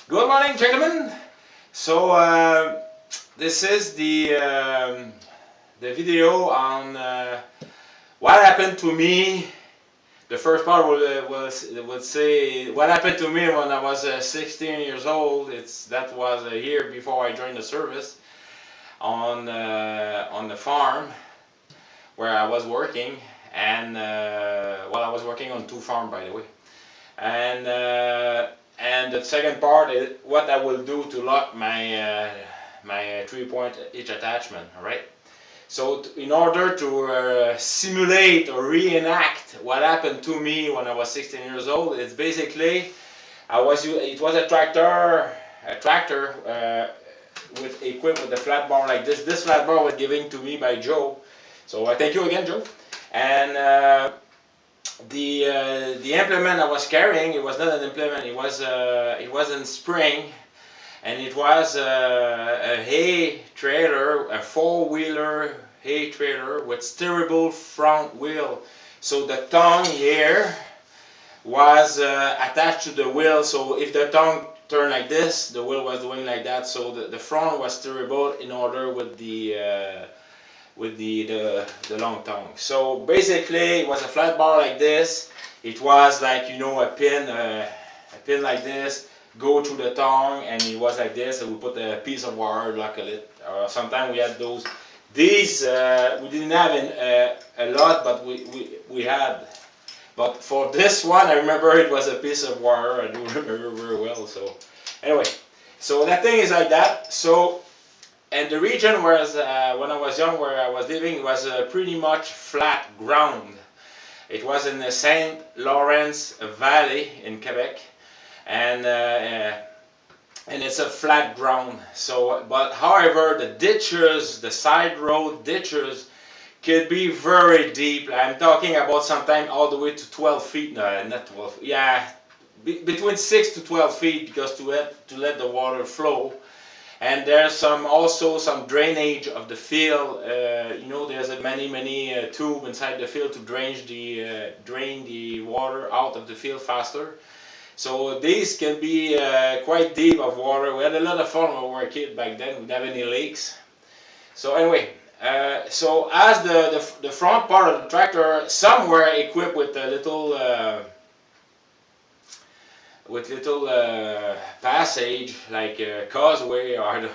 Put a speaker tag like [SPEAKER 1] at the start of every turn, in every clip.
[SPEAKER 1] Good morning, gentlemen. So this is the video on what happened to me. The first part would say what happened to me when I was 16 years old. That was a year before I joined the service on the farm where I was working, and well, I was working on two farms, by the way, and the second part is what I will do to lock my my 3-point hitch attachment. All right. So in order to simulate or reenact what happened to me when I was 16 years old, it's basically it was a tractor with equipped with a flat bar like this. This flat bar was given to me by Joe. So thank you again, Joe. And the implement I was carrying, it was not an implement, it was in spring, and it was a hay trailer, a four-wheeler hay trailer with steerable front wheel. So the tongue here was attached to the wheel, so if the tongue turned like this, the wheel was doing like that. So the front was steerable in order with the long tongue. So basically it was a flat bar like this. It was like, you know, a pin like this, go through the tongue, and it was like this, and we put a piece of wire, luckily it. Sometimes we had those. These we didn't have a lot, but we had. But for this one, I remember it was a piece of wire. I do remember very well. So anyway, so that thing is like that. So, and the region was, when I was young, where I was living, was pretty much flat ground. It was in the St. Lawrence Valley in Quebec, and it's a flat ground. So, but however, the ditches, the side road ditches, could be very deep. I'm talking about sometimes all the way to 12 feet. No, not 12. Yeah, between 6 to 12 feet, because to let the water flow. And there's also some drainage of the field. You know, there's many tube inside the field to drain the water out of the field faster. So these can be quite deep of water. We had a lot of fun when we were a kid back then. We didn't have any lakes. So anyway, so as the front part of the tractor, some were equipped with a little passage, like a causeway, or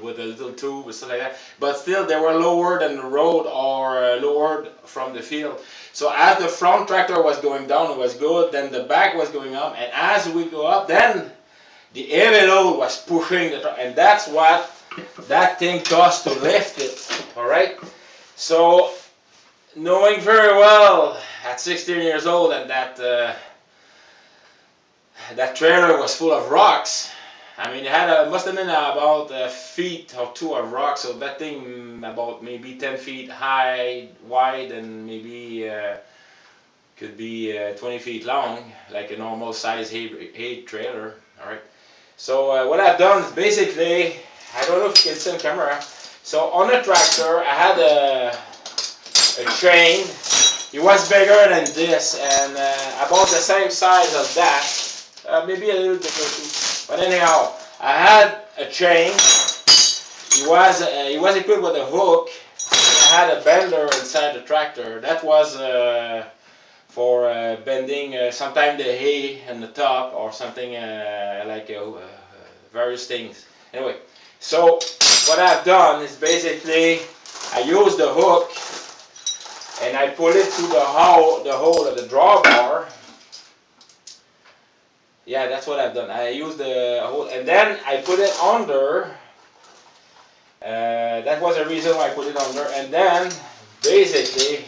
[SPEAKER 1] with a little tube or stuff like that, but still they were lower than the road, or lowered from the field. So as the front tractor was going down, it was good, then the back was going up, and as we go up, then the heavy load was pushing the truck, and that's what that thing cost to lift it. All right. So knowing very well at 16 years old, and that trailer was full of rocks. I mean, it had must have been about a feet or two of rocks. So that thing about maybe 10 feet high, wide, and maybe could be 20 feet long, like a normal size hay trailer. All right. So what I've done is basically, I don't know if you can see on camera. So on the tractor, I had a chain. It was bigger than this, and about the same size of that. Maybe a little different too. But anyhow, I had a chain. It was equipped with a hook. I had a bender inside the tractor. That was for bending sometimes the hay and the top, or something like various things. Anyway, so what I've done is basically I use the hook and I pull it through the hole of the drawbar. Yeah, that's what I've done. I use the hole, and then I put it under. That was the reason why I put it under. And then, basically,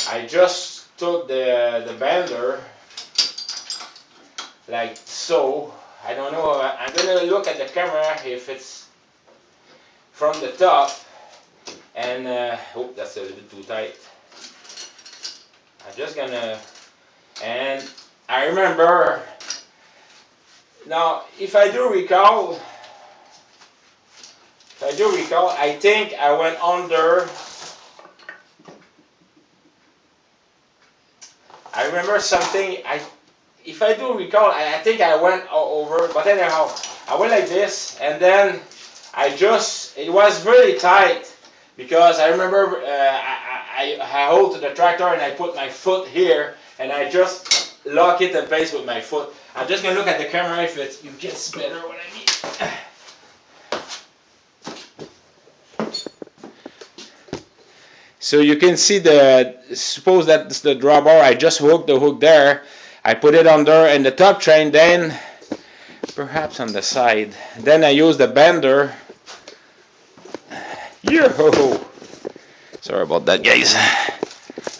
[SPEAKER 1] I just took the bender, like so. I don't know. I'm gonna look at the camera if it's from the top. And oh, that's a little too tight. I'm just gonna. And I remember. Now, if I do recall, I think I went under. I remember something. if I do recall, I think I went over, but anyhow, I went like this, and then it was really tight, because I remember I hold to the tractor and I put my foot here, and I just lock it in place with my foot. I'm just going to look at the camera if you get better what I mean. So you can see suppose that's the drawbar, I just hooked the hook there, I put it under in the top chain, then perhaps on the side, then I use the bender. Yo! Sorry about that, guys.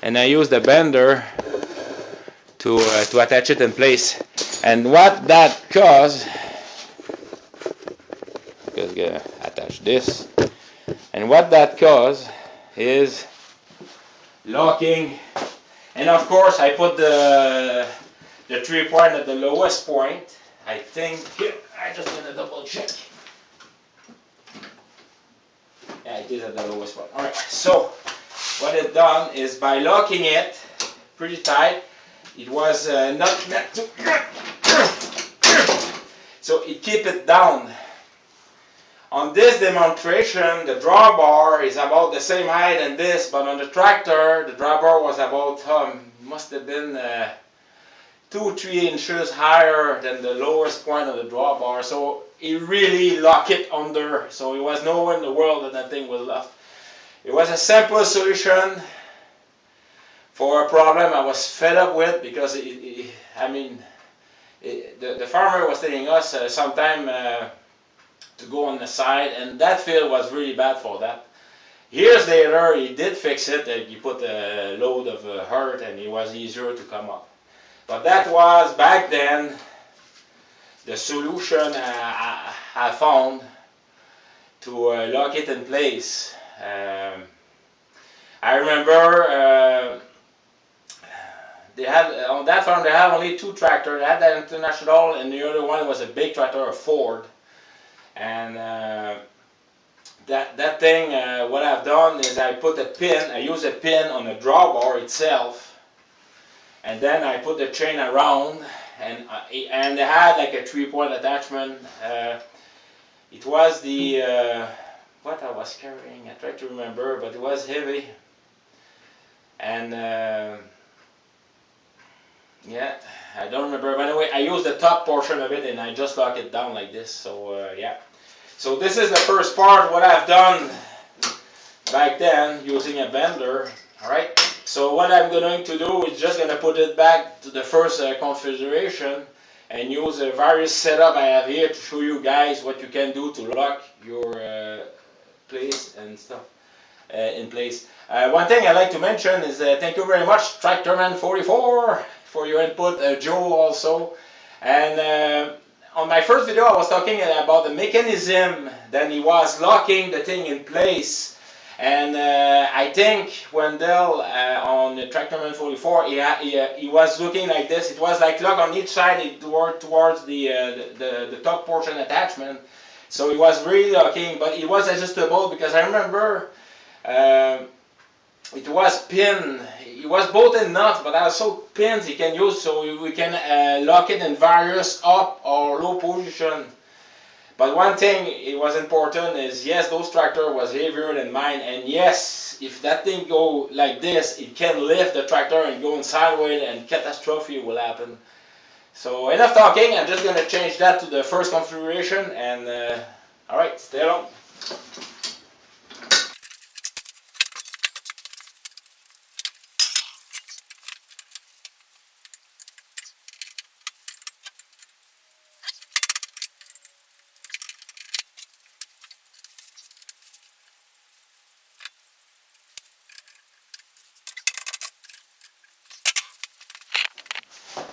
[SPEAKER 1] And I use the bender to attach it in place. And what that causes, because I'm gonna attach this, and what that causes is locking. And of course, I put the 3-point at the lowest point. I think I just gonna double check. Yeah, it is at the lowest point. Alright, so what it done is by locking it pretty tight, it was not meant to, so it keep it down. On this demonstration, the drawbar is about the same height as this, but on the tractor, the drawbar was about, must have been 2-3 inches higher than the lowest point of the drawbar, so it really locked it under, so it was nowhere in the world that thing was left. It was a simple solution for a problem I was fed up with, because the farmer was telling us sometime to go on the side, and that field was really bad for that. Years later, he did fix it, and he put a load of earth, and it was easier to come up. But that was, back then, the solution I found to lock it in place. I remember they had, on that farm, they had only 2 tractors. They had that International, and the other one was a big tractor, a Ford. And that thing, what I've done is I put a pin, I use a pin on the drawbar itself, and then I put the chain around, and they had like a 3-point attachment. It was the what I was carrying, I try to remember, but it was heavy, and yeah, I don't remember, but anyway, I used the top portion of it and I just lock it down like this. So yeah, so this is the first part, what I've done back then using a bender. Alright, so what I'm going to do is just going to put it back to the first configuration and use a various setup I have here to show you guys what you can do to lock your place and stuff in place. One thing I'd like to mention is thank you very much Tractorman44 for your input, Joe also. And on my first video I was talking about the mechanism that he was locking the thing in place. And I think Wendell on the Tractorman44, he was looking like this. It was like lock on each side towards the top portion attachment. So it was really locking, but it was adjustable, because I remember it was pin. It was both in nuts, but also pins you can use, so we can lock it in various up or low position. But one thing it was important is, yes, those tractor was heavier than mine, and yes, if that thing go like this, it can lift the tractor and go sideways, and catastrophe will happen. So enough talking, I'm just going to change that to the first configuration, and alright, stay along.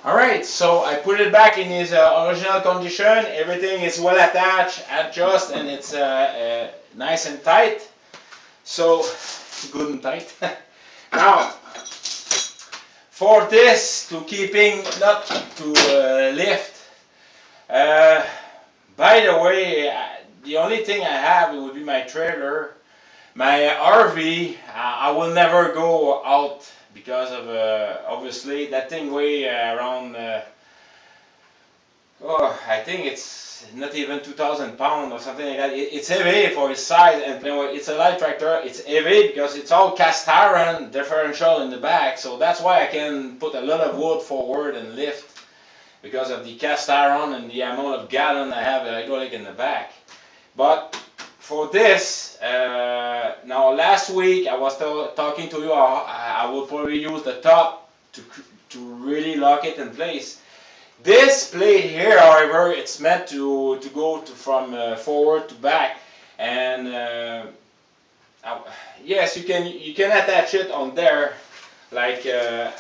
[SPEAKER 1] Alright, so I put it back in its original condition. Everything is well attached, adjust, and it's nice and tight. So, good and tight. Now, for this, to keeping, not to lift, by the way, the only thing I have, it would be my trailer. My RV, I will never go out, because of obviously that thing weigh around Oh, I think it's not even 2,000 pounds or something like that. It's heavy for its size, and it's a light tractor. It's heavy because it's all cast iron differential in the back, so that's why I can put a lot of wood forward and lift because of the cast iron and the amount of gallon I have hydraulic in the back. But for this, now last week I was talking to you, I will probably use the top to really lock it in place. This plate here, however, it's meant to go from forward to back, and yes, you can attach it on there. Like I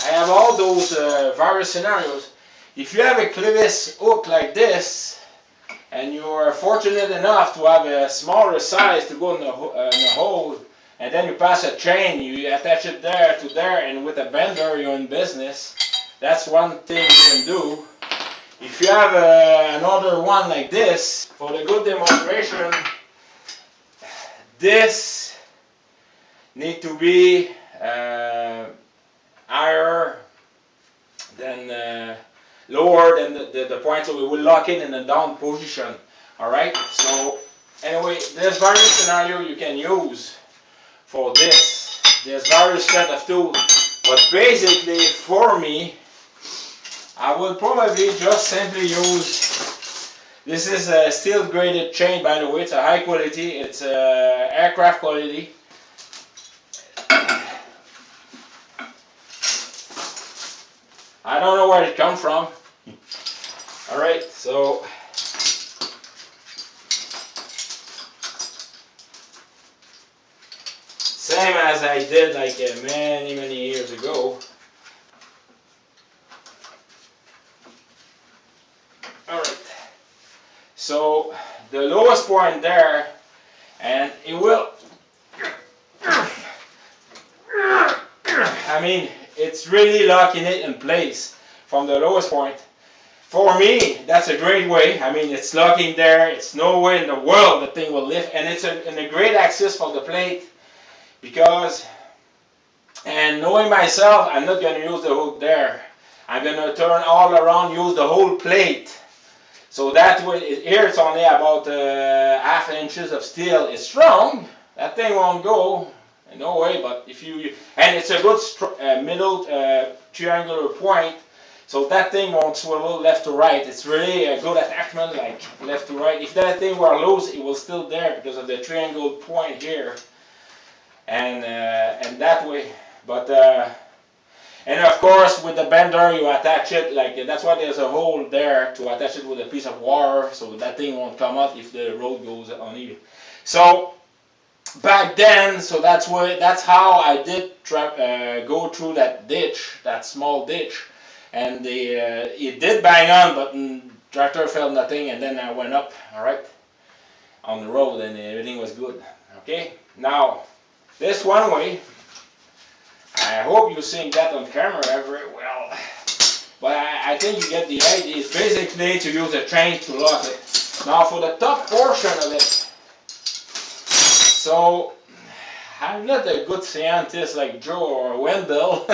[SPEAKER 1] have all those various scenarios. If you have a clevis hook like this, and you are fortunate enough to have a smaller size to go in the hole, and then you pass a chain, you attach it there to there, and with a bender you're in business. That's one thing you can do. If you have another one like this, for the good demonstration, this need to be higher than lower than the point, so we will lock it in the down position. Alright, so anyway, there's various scenario you can use for this. There's various set of tools, but basically for me, I will probably just simply use, this is a steel graded chain, by the way. It's a high quality, it's aircraft quality. I don't know where it comes from. Alright, so same as I did like many years ago. Alright, so the lowest point there, and it will, I mean, it's really locking it in place from the lowest point. For me, that's a great way. I mean, it's locking there. It's no way in the world the thing will lift, and it's in a great access for the plate because, and knowing myself, I'm not going to use the hook there. I'm going to turn all around, use the whole plate. So that way, here it's only about half inches of steel. It's strong. That thing won't go. No way, but if you, and it's a good middle triangular point, so that thing won't swivel left to right. It's really a good attachment, like left to right. If that thing were loose, it was still there because of the triangle point here, and that way. But and of course, with the bender, you attach it like that's why there's a hole there to attach it with a piece of wire, so that thing won't come out if the road goes uneven. So back then, so that's how I did go through that ditch, that small ditch, and it did bang on, but the tractor felt nothing, and then I went up, all right, on the road, and everything was good. Okay, now this one way, I hope you're seeing that on camera very well, but I think you get the idea. It's basically to use a chain to lock it. Now for the top portion of it, so I'm not a good scientist like Joe or Wendell,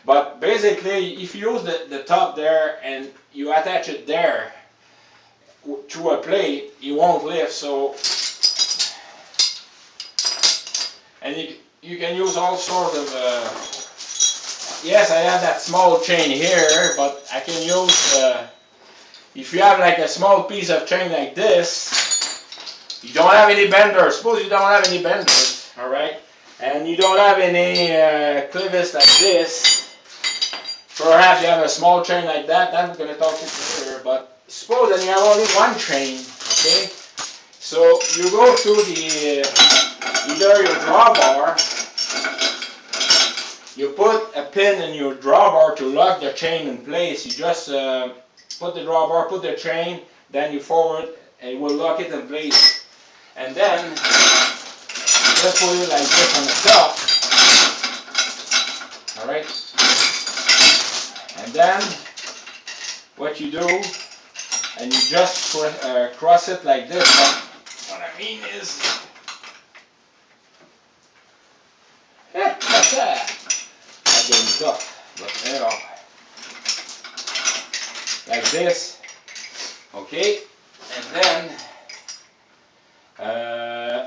[SPEAKER 1] but basically if you use the top there and you attach it there to a plate, it won't lift. So, and you can use all sorts of, yes, I have that small chain here, but I can use, if you have like a small piece of chain like this, you don't have any benders. Suppose you don't have any benders, all right, and you don't have any clevis like this. Perhaps you have a small chain like that. I'm going to talk to you later. But suppose that you have only one chain, okay? So you go to the either your drawbar. You put a pin in your drawbar to lock the chain in place. You just put the drawbar, put the chain, then you forward, and it will lock it in place. And then you just put it like this on the top. Alright? And then what you do, and you just cross it like this. But what I mean is, that's getting tough, but you know, like this. Okay, and then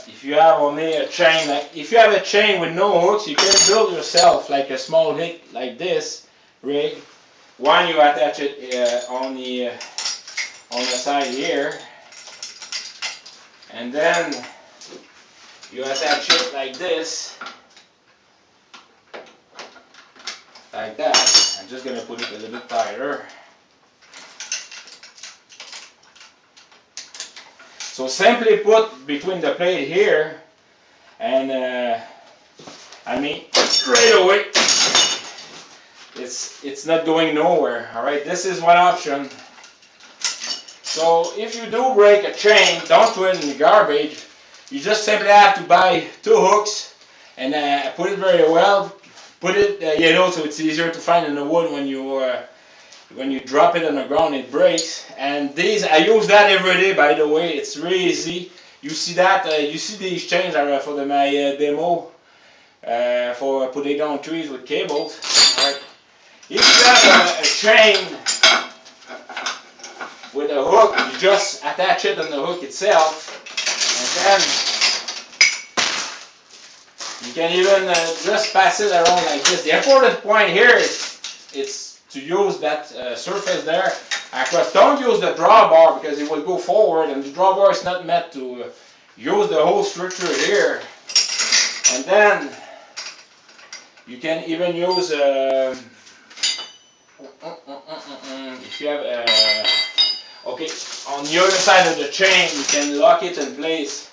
[SPEAKER 1] if you have only a chain, like if you have a chain with no hooks, you can build yourself like a small hook like this rig. One you attach it on the side here, and then you attach it like this, like that. I'm just gonna put it a little bit tighter. So simply put between the plate here and I mean right away it's not going nowhere. Alright, this is one option. So if you do break a chain, don't throw it in the garbage. You just simply have to buy 2 hooks and put it very well. Put it yellow so it's easier to find in the wood when you drop it on the ground. It breaks. And these, I use that every day, by the way. It's really easy. You see that? You see these chains are for my demo for putting down trees with cables. Right. If you have a chain with a hook, you just attach it on the hook itself, and then you can even just pass it around like this. The important point here is it's to use that surface there across. Don't use the drawbar because it will go forward, and the drawbar is not meant to use the whole structure here. And then you can even use if you have okay, on the other side of the chain you can lock it in place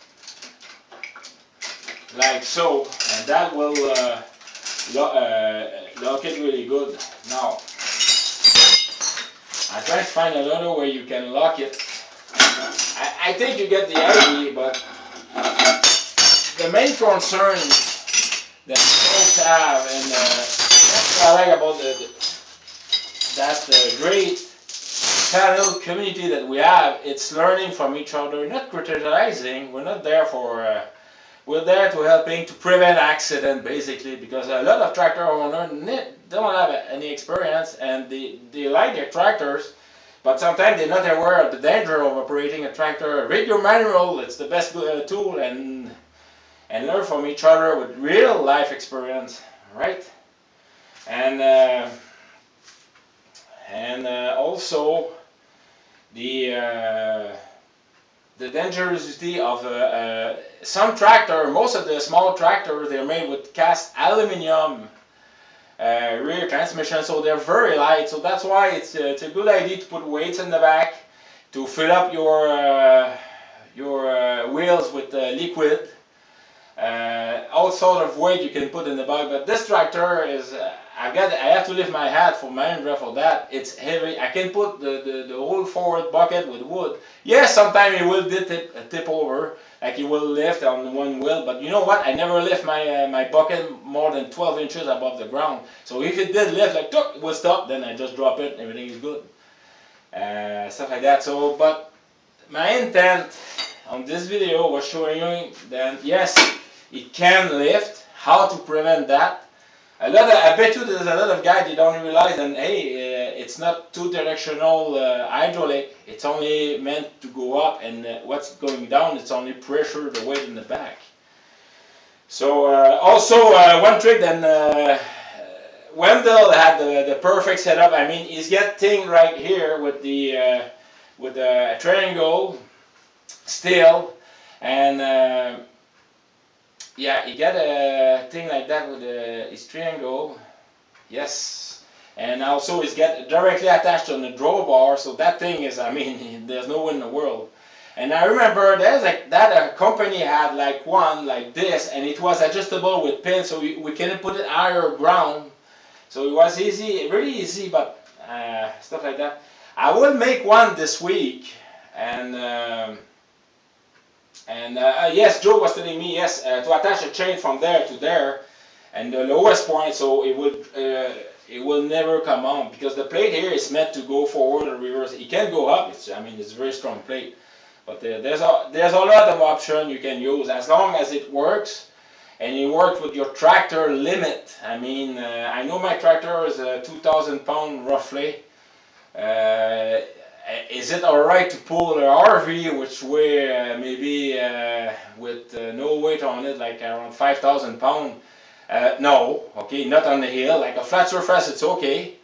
[SPEAKER 1] like so, and that will lock it really good. Now I try to find another way you can lock it. I think you get the idea, but the main concern that folks have, and that's what I like about that great channel community that we have, it's learning from each other, not criticizing. We're not there for we're there to helping to prevent accident, basically, because a lot of tractor owners don't have any experience, and they like their tractors, but sometimes they're not aware of the danger of operating a tractor. Read your manual. It's the best tool, and learn from each other with real life experience, right? And also the dangerosity of some tractor. Most of the small tractors, they're made with cast aluminum rear transmission, so they're very light. So that's why it's a good idea to put weights in the back to fill up your wheels with liquid. All sort of weight you can put in the back, but this tractor is I have to lift my hat for Mahindra for that. It's heavy. I can put the whole forward bucket with wood. Yes, sometimes it will tip over, like it will lift on one wheel, but you know what? I never lift my bucket more than 12 inches above the ground. So if it did lift, like it will stop, then I just drop it, everything is good. Stuff like that. So, but my intent on this video was showing you that yes, it can lift. How to prevent that? I bet you there's a lot of guys, they don't realize that, hey, it's not two-directional hydraulic. It's only meant to go up, and what's going down, it's only pressure, the weight in the back. So also one trick, then Wendell had the perfect setup. I mean, he's got thing right here with the triangle steel, and yeah, he got a thing like that with his triangle. Yes, and also it's got directly attached on the drawbar. So that thing is, I mean, there's no one in the world. And I remember there's like that a company had like one like this, and it was adjustable with pins, so we can put it higher ground. So it was easy, really easy, but stuff like that. I will make one this week, and yes, Joe was telling me, yes, to attach a chain from there to there, and the lowest point, so it will never come on, because the plate here is meant to go forward or reverse. It can go up. I mean, it's a very strong plate, but there's a lot of options you can use as long as it works, and it works with your tractor limit. I mean, I know my tractor is 2,000 pounds roughly. is it alright to pull an RV which weigh maybe with no weight on it, like around 5,000 pounds? No, okay, not on the hill. Like a flat surface, it's okay.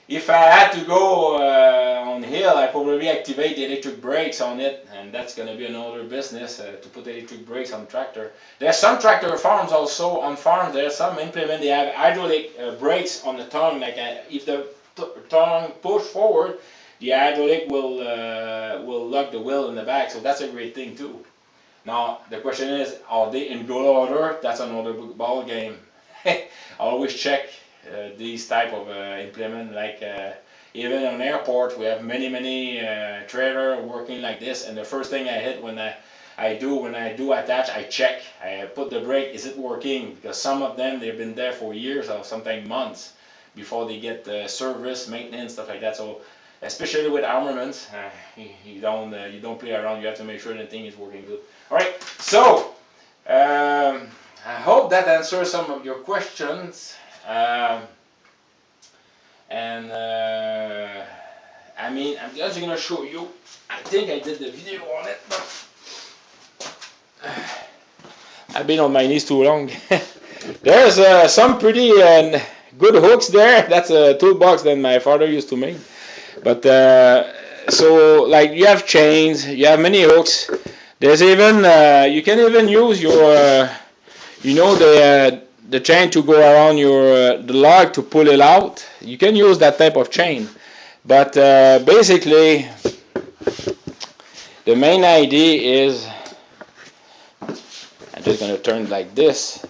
[SPEAKER 1] If I had to go on hill, I probably activate the electric brakes on it, and that's going to be another business to put electric brakes on tractor. There's some tractor farms also on farms. There's some implement they have hydraulic brakes on the tongue. Like if the tongue push forward, the hydraulic will lock the wheel in the back. So that's a great thing too. Now the question is, are they in good order? That's another ball game. Always check these type of implement. Like even on airport, we have many trailer working like this. And the first thing I hit when I do attach, I check. I put the brake. Is it working? Because some of them they've been there for years or sometimes months before they get service, maintenance, stuff like that. So especially with armaments, you don't play around. You have to make sure the thing is working good. All right. So I hope that answers some of your questions. I mean, I'm just gonna show you. I think I did the video on it, but I've been on my knees too long. There's some pretty good hooks there. That's a toolbox that my father used to make. But so like you have chains, you have many hooks. There's even you can even use your you know the chain to go around your the log to pull it out. You can use that type of chain. But basically the main idea is, I'm just going to turn like this.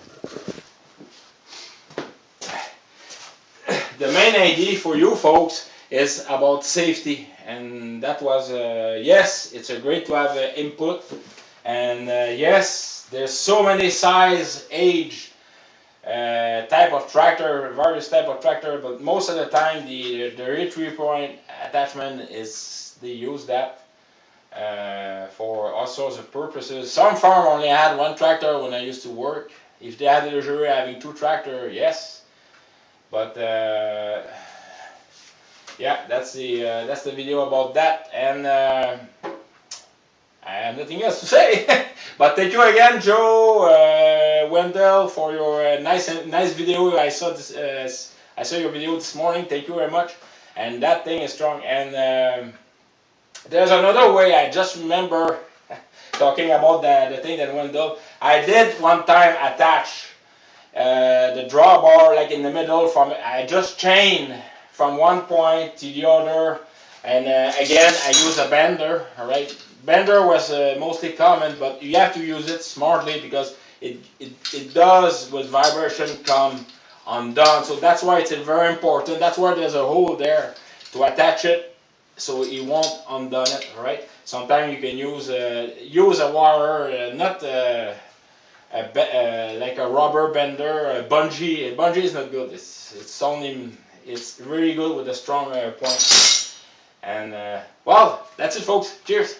[SPEAKER 1] The main idea for you folks is about safety, and that was yes, it's a great to have input, and yes, there's so many size, age, type of tractor, various type of tractor, but most of the time the 3-point attachment is, they use that for all sorts of purposes. Some farm only had one tractor when I used to work. If they had the luxury having 2 tractors, yes, but yeah, that's the video about that, and I have nothing else to say. But thank you again, Joe, Wendell, for your nice video. I saw your video this morning. Thank you very much. And that thing is strong. And there's another way. I just remember talking about the thing that Wendell. I did one time attach the drawbar like in the middle. I just chained from one point to the other, and again I use a bender. All right. Bender was mostly common, but you have to use it smartly because it does with vibration come undone. So that's why it's very important. That's why there's a hole there to attach it so it won't undone it. All right. Sometimes you can use a wire, not like a rubber bender, a bungee. A bungee is not good. It's really good with a strong point. And well, that's it, folks. Cheers.